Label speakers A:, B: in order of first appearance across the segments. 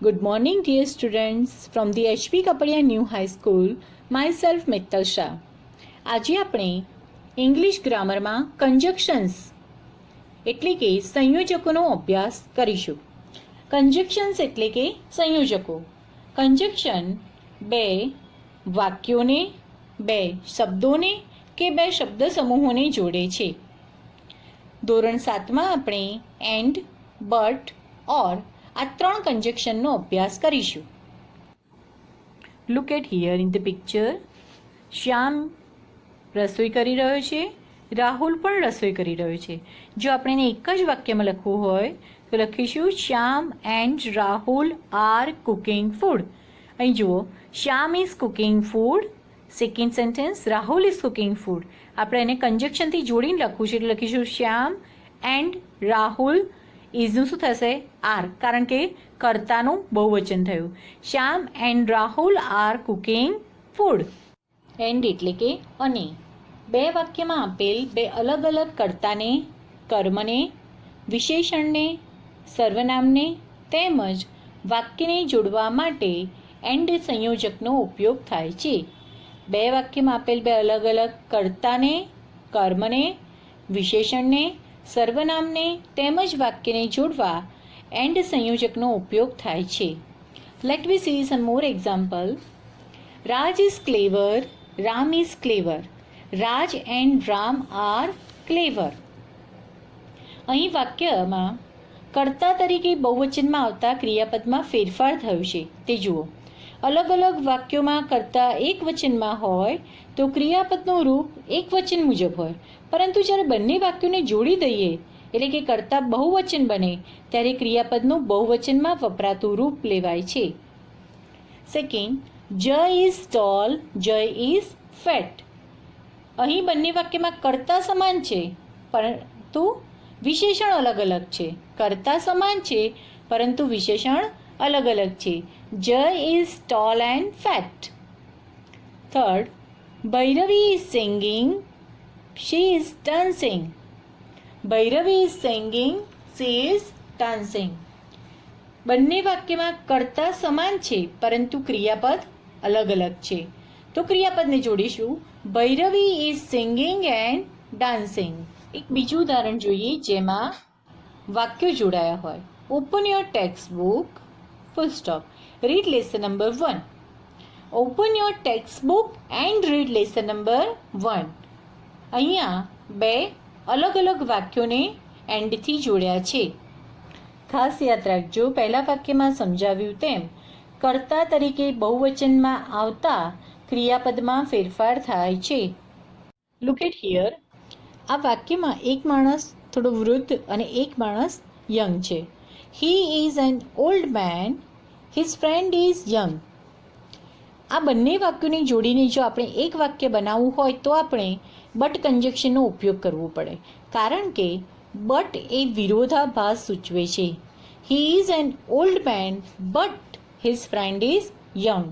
A: Good morning, dear students, from the HP Kapadia New High School. Myself, Mittal Shah. આજે આપણે English ગ્રામરમાં કંજક્શન્સ એટલે કે સંયોજકોનો અભ્યાસ કરીશું. કંજક્શન્સ એટલે કે સંયોજકો. કંજક્શન બે વાક્યોને, બે શબ્દોને કે બે શબ્દ સમૂહોને જોડે છે. ધોરણ 7માં આપણે એન્ડ, બટ, ઓર આ ત્રણ કંજક્શનનો અભ્યાસ કરીશું. Look at here in the picture. Shyam રસોઈ કરી રહ્યો છે, રાહુલ પણ રસોઈ કરી રહ્યો છે. જો આપણે એને એક જ વાક્યમાં લખવું હોય તો લખીશું Shyam and Rahul are cooking food. અહીં જુઓ, Shyam is cooking food. Second sentence, Rahul is cooking food. આપણે એને કંજક્શનથી જોડીને લખવું છે એટલે લખીશું શ્યામ એન્ડ રાહુલ. ઇઝનું શું થશે? આર, કારણ કે કર્તાનું બહુવચન થયું. Shyam and Rahul are cooking food. And એટલે કે અને. બે વાક્યમાં આપેલ બે અલગ અલગ કર્તાને, કર્મને, વિશેષણને, સર્વનામને તેમજ વાક્યને જોડવા માટે એન્ડ સંયોજકનો ઉપયોગ થાય છે. બે વાક્યમાં આપેલ બે અલગ અલગ કર્તાને, કર્મને, વિશેષણને, સર્વનામને તેમજ વાક્યને જોડવા એન્ડ સંયોજકનો ઉપયોગ થાય છે. Let we see some more example. Raj is clever, Ram is clever. Raj and Ram are clever. અહીં વાક્યમાં કર્તા તરીકે બહુવચનમાં આવતા ક્રિયાપદમાં ફેરફાર થયો છે તે જુઓ. અલગ અલગ વાક્યોમાં કર્તા એક વચનમાં હોય તો ક્રિયાપદનું રૂપ એક વચન મુજબ હોય, પરંતુ જ્યારે બંને વાક્યોને જોડી દઈએ એટલે કે કર્તા બહુવચન બને ત્યારે ક્રિયાપદનું બહુવચનમાં વપરાતું રૂપ લેવાય છે. સેકન્ડ, જય ઇઝ ટોલ, જય ઇઝ ફેટ. અહીં બંને વાક્યમાં કર્તા સમાન છે પરંતુ વિશેષણ અલગ અલગ છે. કર્તા સમાન છે પરંતુ વિશેષણ અલગ અલગ છે. Jay is tall and fat. Third, Bhairavi is singing, she is dancing. Bhairavi is singing, she is dancing. બંને વાક્યમાં કર્તા સમાન છે પરંતુ ક્રિયાપદ અલગ અલગ છે, તો ક્રિયાપદને જોડીશું Bhairavi is singing and dancing. એક બીજું ઉદાહરણ જોઈએ જેમાં વાક્યો જોડાયા હોય. Open your text book, full stop. Read lesson number 1. Open your text book and read lesson number 1. અહીંયા બે અલગ અલગ વાક્યોને એન્ડથી જોડ્યા છે. ખાસ યાદ રાખજો, પહેલા વાક્યમાં સમજાવ્યું તેમ કર્તા તરીકે બહુવચનમાં આવતા ક્રિયાપદમાં ફેરફાર થાય છે. Look at here. આ વાક્યમાં એક માણસ થોડો વૃદ્ધ અને એક માણસ યંગ છે. He is an old man, his friend is young. આ બંને વાક્યોને જોડીને જો આપણે એક વાક્ય બનાવવું હોય તો આપણે બટ કંજક્શનનો ઉપયોગ કરવો પડે, કારણ કે બટ એ વિરોધાભાસ સૂચવે છે. He is an old man but his friend is young.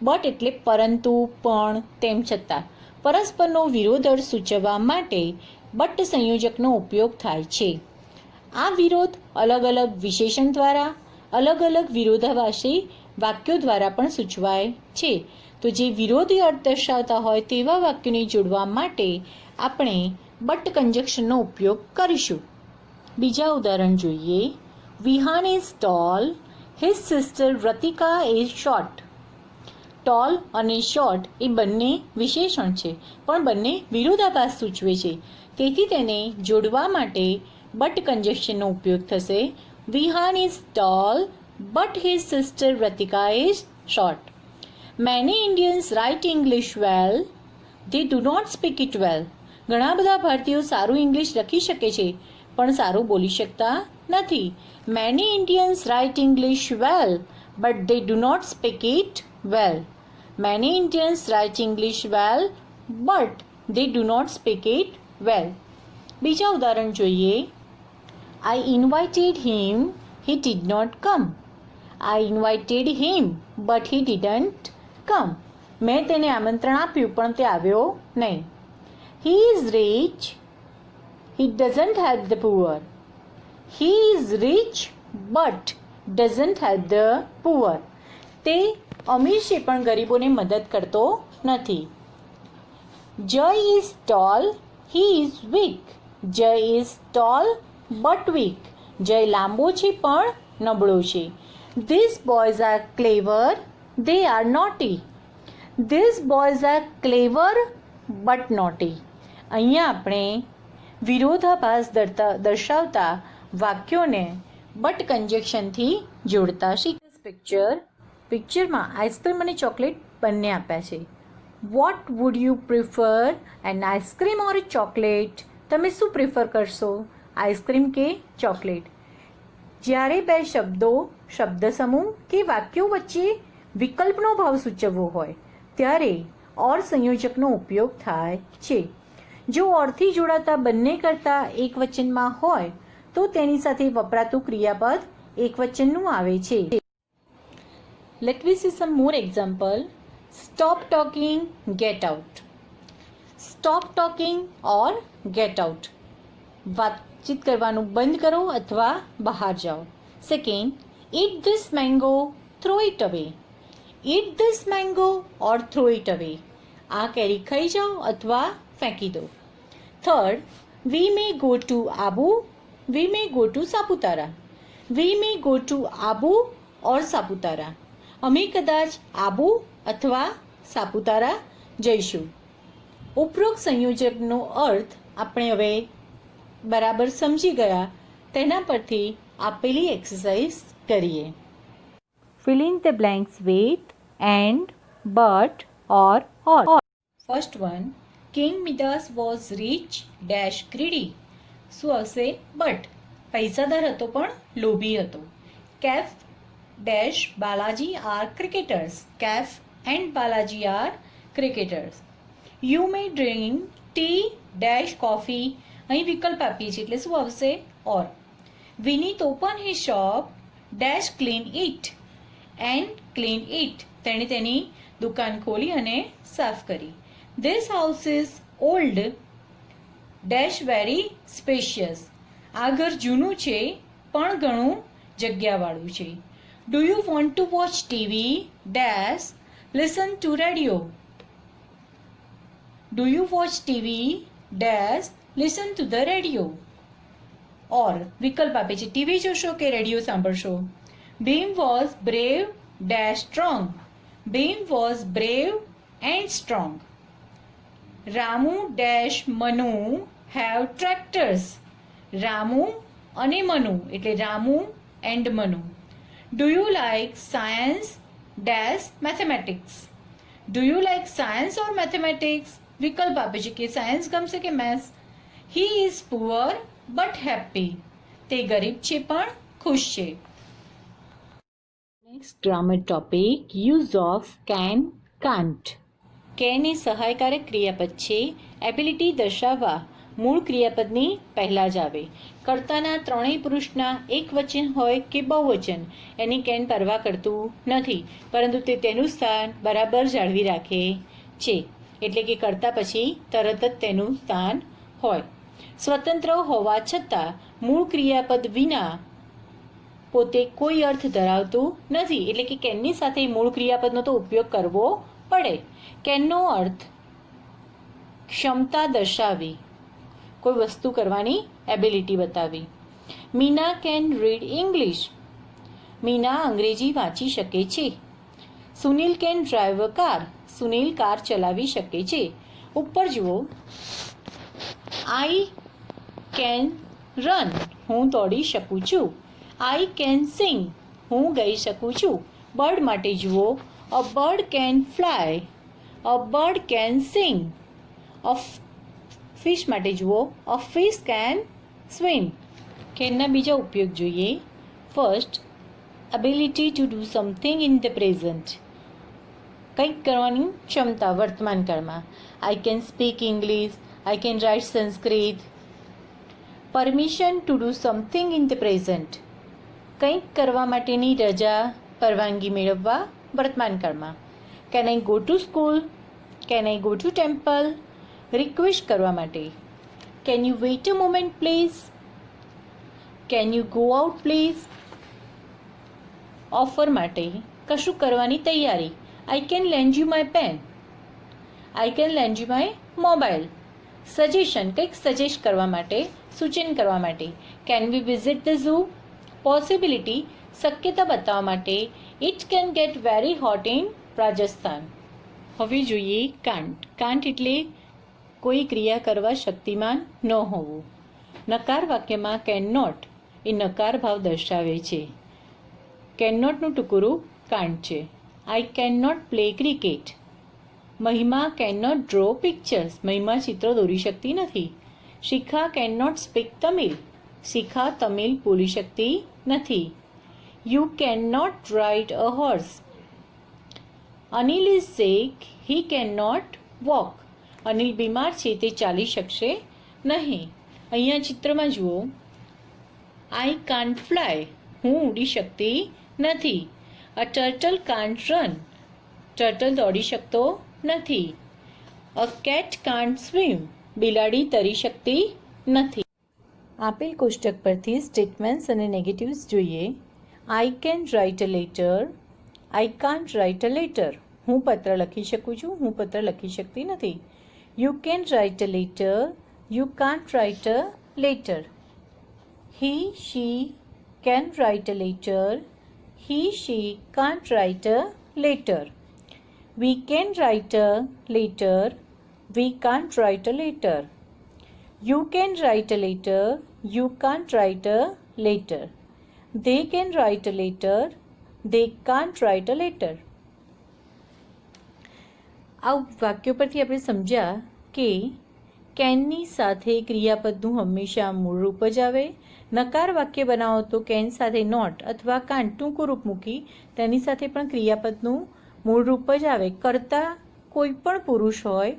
A: But એટલે પરંતુ, પણ, તેમ છતાં. પરસ્પરનો વિરોધ અર્થ સૂચવવા માટે બટ સંયોજકનો ઉપયોગ થાય છે. આ વિરોધ અલગ અલગ વિશેષણ દ્વારા, અલગ અલગ વિરોધાભાસી વાક્યો દ્વારા પણ સૂચવાય છે. તો જે વિરોધી અર્થ દર્શાવતા હોય તેવા વાક્યોને જોડવા માટે આપણે બટ કંજક્શનનો ઉપયોગ કરીશું. બીજા ઉદાહરણ જોઈએ. Vihan is tall, his sister Ratika is short. Tall અને શોર્ટ એ બંને વિશેષણ છે પણ બંને વિરોધાભાસ સૂચવે છે, તેથી તેને જોડવા માટે બટ કંજક્શનનો ઉપયોગ થશે. Vihan is tall but his sister Ratika is short. Many Indians write English well, they do not speak it well. ઘણા બધા ભારતીયો સારું ઇંગ્લિશ લખી શકે છે પણ સારું બોલી શકતા નથી. Many Indians write English well but they do not speak it well. Many Indians write English well but they do not speak it well. બીજા ઉદાહરણ જોઈએ. I invited him, he did not come. I invited him, but he didn't come. મેં તેને આમંત્રણ આપ્યું પણ તે આવ્યો નહીં. He is rich, he doesn't help the poor. He is rich, but doesn't help the poor. તે અમીર છે પણ ગરીબોને મદદ કરતો નથી. જય is toll, he is weak. જય ઇઝ ટોલ બટ વીક. જય લાંબો છે પણ નબળો છે. This boys are clever, they are naughty. This boys are clever but naughty. અહીંયા આપણે વિરોધાભાસ દર્શાવતા વાક્યોને બટ કન્જેક્શનથી જોડતા શીખીએ. પિક્ચરમાં આઈસ્ક્રીમ અને ચોકલેટ બંને આપ્યા છે. What would you prefer, an ice cream or chocolate? તમે શું પ્રિફર કરશો, આઈસ્ક્રીમ કે ચોકલેટ? જ્યારે બે શબ્દો, શબ્દ સમૂહ કે વાક્યો વચ્ચે વિકલ્પનો ભાવ સૂચવવો હોય ત્યારે ઓર સંયોજકનો ઉપયોગ થાય છે. જો ઓરથી જોડાતા બંને કરતાં એકવચનમાં હોય તો તેની સાથે વપરાતું ક્રિયાપદ એકવચનનું આવે છે. Let me see some more example. Stop talking, get out. Stop talking or get out. વાતચીત કરવાનું બંધ કરો અથવા બહાર જાઓ. Second, eat this mango, throw it away. Eat this mango or throw it away. આ કેરી ખાઈ જાઓ અથવા ફેંકી દો. Third, we may go to Abu, we may go to Saputara. We may go to Abu or Saputara. અમે કદાચ આબુ અથવા સાપુતારા જઈશું. ઉપરોક્ત સંયોજકનો અર્થ આપણે હવે બરાબર સમજી ગયા. તેના પરથી આપેલી એક્સરસાઇઝ કરીએ. Fill in the blanks with and, but, or. First one, King Midas was rich dash greedy. શું હશે? બટ. પૈસાદાર હતો પણ લોભી હતો. કેફ dash Balaji are cricketers. Kaf and Balaji are cricketers. You may drink tea dash coffee. અહીં વિકલ્પ આપીએ છીએ એટલે શું આવશે? ઓર. Vinit open his shop dash clean it and clean it. તેણે તેની દુકાન ખોલી અને સાફ કરી. This house is old dash very spacious. આ ઘર જૂનું છે પણ ઘણું જગ્યાવાળું છે. Do you want to watch TV dash listen to radio? Do you watch TV dash listen to the radio? Or વિકલ્પ આપે છે ટીવી જોશો કે રેડિયો સાંભળશો. Bhim was brave dash strong. Bhim was brave and strong. Ramu dash Manu have tractors. Ramu અને મનુ એટલે Ramu and Manu. Do you like science dash mathematics? Do you like science or mathematics? વિકલ્પ આપે છે કે science ગમશે કે maths. He is poor but happy. તે ગરીબ છે પણ ખુશ છે. Next grammar topic, use of can, can't. can એ સહાયકારક ક્રિયાપદ છે. એબિલિટી દર્શાવવા મૂળ ક્રિયાપદની પહેલાં જ આવે. કર્તાના ત્રણેય પુરુષના એક વચન હોય કે બહુવચન એની કેન પરવા કરતું નથી, પરંતુ તે તેનું સ્થાન બરાબર જાળવી રાખે છે. એટલે કે કર્તા પછી તરત જ તેનું સ્થાન હોય. સ્વતંત્ર હોવા છતાં મૂળ ક્રિયાપદ વિના પોતે કોઈ અર્થ ધરાવતું નથી. એટલે કે કેનની સાથે મૂળ ક્રિયાપદનો તો ઉપયોગ કરવો પડે. કેનનો અર્થ ક્ષમતા દર્શાવી, કોઈ વસ્તુ કરવાની એબિલિટી બતાવી. Meena can read English. Meena અંગ્રેજી વાંચી શકે છે. Sunil can drive a car. Sunil car ચલાવી શકે છે. ઉપર જુઓ. I can run. હું દોડી શકું છું. I can sing. હું ગાઈ શકું છું. બર્ડ માટે જુઓ. અ bird can fly. A bird can sing. Fish માટે જુઓ. અ ફિશ કેન સ્વિમ. કેનના બીજા ઉપયોગ જોઈએ. First, ability to do something in the present. કંઈક કરવાની ક્ષમતા વર્તમાન કાળમાં. I can speak English. I can write Sanskrit. Permission to do something in the present. કંઈક કરવા માટેની રજા, પરવાનગી મેળવવા વર્તમાન કાળમાં. Can I go to school. Can I go to temple. Request કરવા માટે. Can you wait a moment please. Can you go out please. Offer માટે, કશું કરવાની તૈયારી. I can lend you my pen. I can lend you my mobile. Suggestion, કંઈક suggest કરવા માટે, સૂચન કરવા માટે. Can we visit the zoo? Possibility, શક્યતા બતાવવા માટે. It can get very hot in Rajasthan. હવે જોઈએ કાન્ટ. કાન્ટ એટલે કોઈ ક્રિયા કરવા શક્તિમાન ન હોવું. નકાર વાક્યમાં કેન નોટ એ નકાર ભાવ દર્શાવે છે. કેન નોટનું ટૂંકું કાન્ટ છે. I can not play cricket. Mahima can not draw pictures. Mahima ચિત્રો દોરી શકતી નથી. Shikha can not speak Tamil. Shikha Tamil બોલી શકતી નથી. You can not ride a horse. Anil is sick, he can not walk. Anil બીમાર છે, તે ચાલી શકશે નહીં. અહીંયા ચિત્રમાં જુઓ, આઈ કાન્ટ ફ્લાય, હું ઉડી શકતી નથી. અ ટર્ટલ કાન્ટ રન, ટર્ટલ દોડી શકતો નથી. અ કેટ કાન્ટ સ્વિમ, બિલાડી તરી શકતી નથી. આપેલ કોષ્ટક પરથી સ્ટેટમેન્ટ્સ અને નેગેટિવ્સ જોઈએ. આઈ can write a letter. I can't write a letter. હું પત્ર લખી શકું છું, હું પત્ર લખી શકતી નથી. You can write a letter. You can't write a letter. He she can write a letter. He she can't write a letter. We can write a letter. We can't write a letter. You can write a letter. You can't write a letter. They can write a letter. They can't write a letter. આ વાક્યો પરથી આપણે સમજ્યા કે કેનની સાથે ક્રિયાપદનું હંમેશા મૂળ રૂપ જ આવે. નકાર વાક્ય બનાવો તો કેન સાથે નોટ અથવા કાન્ટ ટૂંકું રૂપ મૂકી તેની સાથે પણ ક્રિયાપદનું મૂળ રૂપ જ આવે. કરતા કોઈ પણ પુરુષ હોય,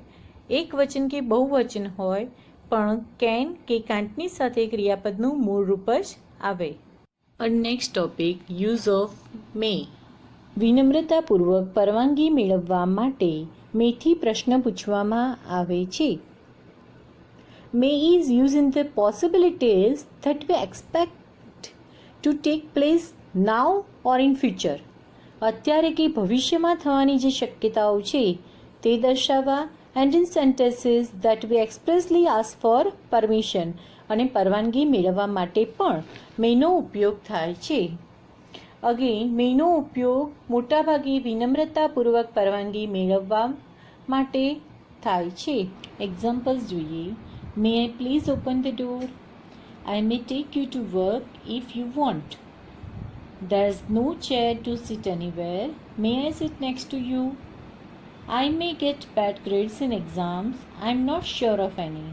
A: એક વચન કે બહુવચન હોય, પણ કેન કે કાંટની સાથે ક્રિયાપદનું મૂળ રૂપ જ આવે. Next topic, use of may. વિનમ્રતાપૂર્વક પરવાનગી મેળવવા માટે મેથી પ્રશ્ન પૂછવામાં આવે છે. May is use in the possibilities that we expect to take place now or in future. અત્યારે કે ભવિષ્યમાં થવાની જે શક્યતાઓ છે તે દર્શાવવા. And in sentences that we expressly ask for permission, અને પરવાનગી મેળવવા માટે પણ મેનો ઉપયોગ થાય છે. અગેન, મેનો ઉપયોગ મોટાભાગે વિનમ્રતાપૂર્વક પરવાનગી મેળવવા માટે થાય છે. એક્ઝામ્પલ્સ જોઈએ. May I please open the door. I may take you to work if you want. There's no chair to sit anywhere. May I sit next to you? I may get bad grades in exams. I'm not sure of any.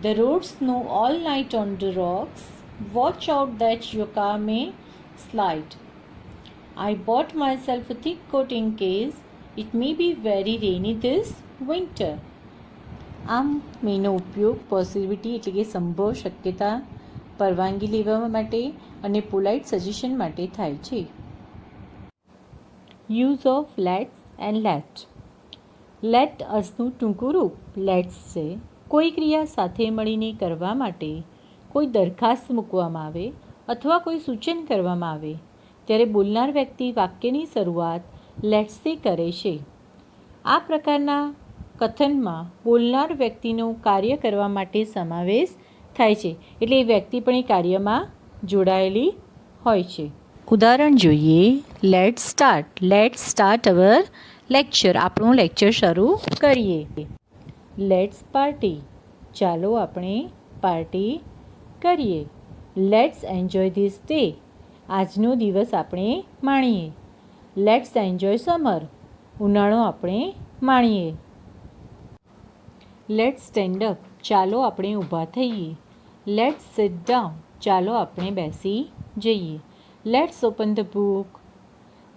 A: The roads snow all night on the rocks. Watch out that your car may slide. I bought myself a thick coat in case it may be very rainy this winter. આમ મેનો ઉપયોગ possibility એટલે કે સંભવ, શક્યતા, પરવાનગી લેવા માટે અને પોલાઇટ સજેશન માટે થાય છે. Use of let's and let. Let અસનું ટૂંકું રૂપ લેટ્સ છે. કોઈ ક્રિયા સાથે મળીને કરવા માટે કોઈ દરખાસ્ત મૂકવામાં આવે અથવા કોઈ સૂચન કરવામાં આવે ત્યારે બોલનાર વ્યક્તિ વાક્યની શરૂઆત લેટ્સથી કરે છે. આ પ્રકારના કથનમાં બોલનાર વ્યક્તિનો કાર્ય કરવા માટે સમાવેશ થાય છે, એટલે એ વ્યક્તિ પણ એ કાર્યમાં જોડાયેલી હોય છે. ઉદાહરણ જોઈએ. Let's start our lecture. આપણું લેક્ચર શરૂ કરીએ. Let's party. ચાલો આપણે પાર્ટી કરીએ. Let's enjoy this day. આજનો દિવસ આપણે માણીએ. Let's enjoy summer. ઉનાળો આપણે માણીએ. Let's stand up. ચાલો આપણે ઊભા થઈએ. Let's sit down. ચાલો આપણે બેસી જઈએ. Let's open the book.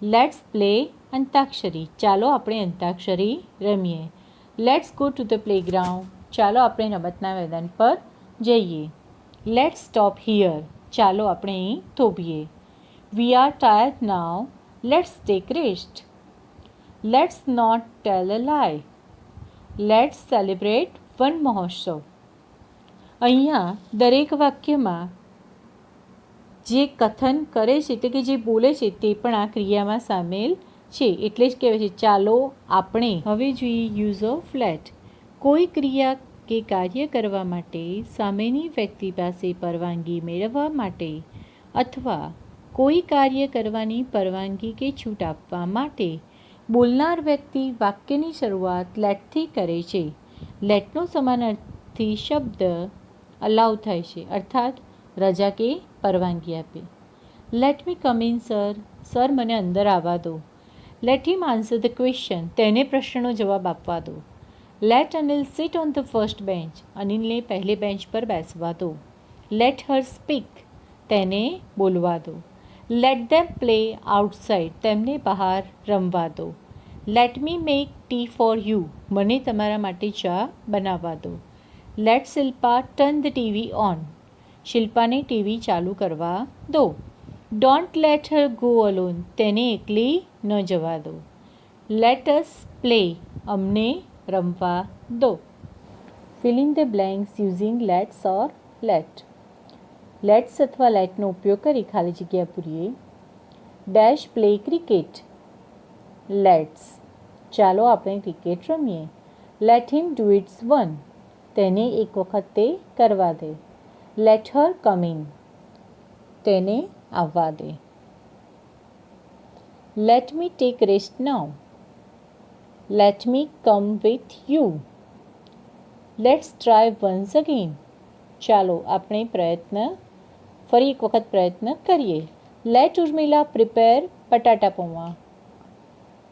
A: Let's play antakshari. ચાલો આપણે અંતાક્ષરી રમીએ. Let's go to the playground. ચાલો આપણે રમતના મેદાન પર જઈએ. Let's stop here. ચાલો આપણે અહીં થોભીએ. We are tired now. Let's take rest. Let's not tell a lie. Let's celebrate one મહોત્સવ. અહીંયા દરેક વાક્યમાં જે કથન કરે છે એટલે કે જે બોલે છે તે પણ આ ક્રિયામાં સામેલ છે. એટલે જ કહેવાય છે ચાલો આપણે હવે જોઈએ યુઝ ઓફ લેટ. કોઈ ક્રિયા કે કાર્ય કરવા માટે સામેની વ્યક્તિ પાસે પરવાનગી મેળવવા માટે અથવા કોઈ કાર્ય કરવાની પરવાનગી કે છૂટ આપવા માટે બોલનાર વ્યક્તિ વાક્યની શરૂઆત લેટથી કરે છે. લેટનો સમાનાર્થી શબ્દ અલાઉ થાય છે, અર્થાત રજા કે પરવાનગી આપે. Let me come in sir. Sir મને અંદર આવવા દો. Let him answer the question. તેને પ્રશ્નનો જવાબ આપવા દો. Let Anil sit on the first bench. અનિલને પહેલી બેન્ચ પર બેસવા દો. Let her speak. તેને બોલવા દો. Let them play outside. તેમને બહાર રમવા દો. Let me make tea for you. મને તમારા માટે ચા બનાવવા દો. Let Shilpa turn the TV on. શિલ્પાને TV ચાલુ કરવા દો. Don't let her go alone. તેને એકલી ન જવા દો. Let us play. અમને રમવા દો. Fill in the blanks using let's or let. Let's અથવા લેટનો ઉપયોગ કરી ખાલી જગ્યા પૂરીએ. Dash play cricket. લેટ્સ. ચાલો આપણે ક્રિકેટ રમીએ. Let him do its one. તેને એક વખત તે કરવા દે. Late Har come in. તેને આવવા દે. Let me take rest now. Let me come with you. Let's try once again. ચાલો આપણે ફરી એક વખત પ્રયત્ન કરીએ. Late Urmila prepare batata poha.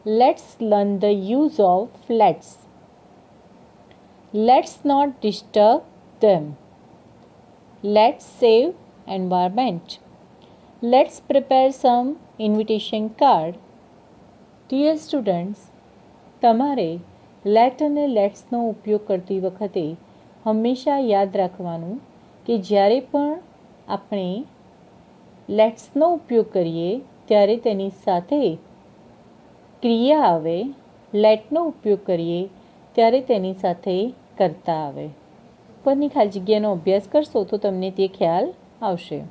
A: Let's learn the use of let's. Let's not disturb them. Let's save environment. Let's prepare some invitation card. Dear students, તમારે let અને લેટ્સનો ઉપયોગ કરતી વખતે હંમેશા યાદ રાખવાનું કે જ્યારે પણ આપણે લેટ્સનો ઉપયોગ કરીએ ત્યારે તેની સાથે ક્રિયા આવે. લેટનો ઉપયોગ કરીએ ત્યારે તેની સાથે કર્તા આવે. ઉપરની ખાલી જગ્યાનો અભ્યાસ કરશો તો તમને તે ખ્યાલ આવશે.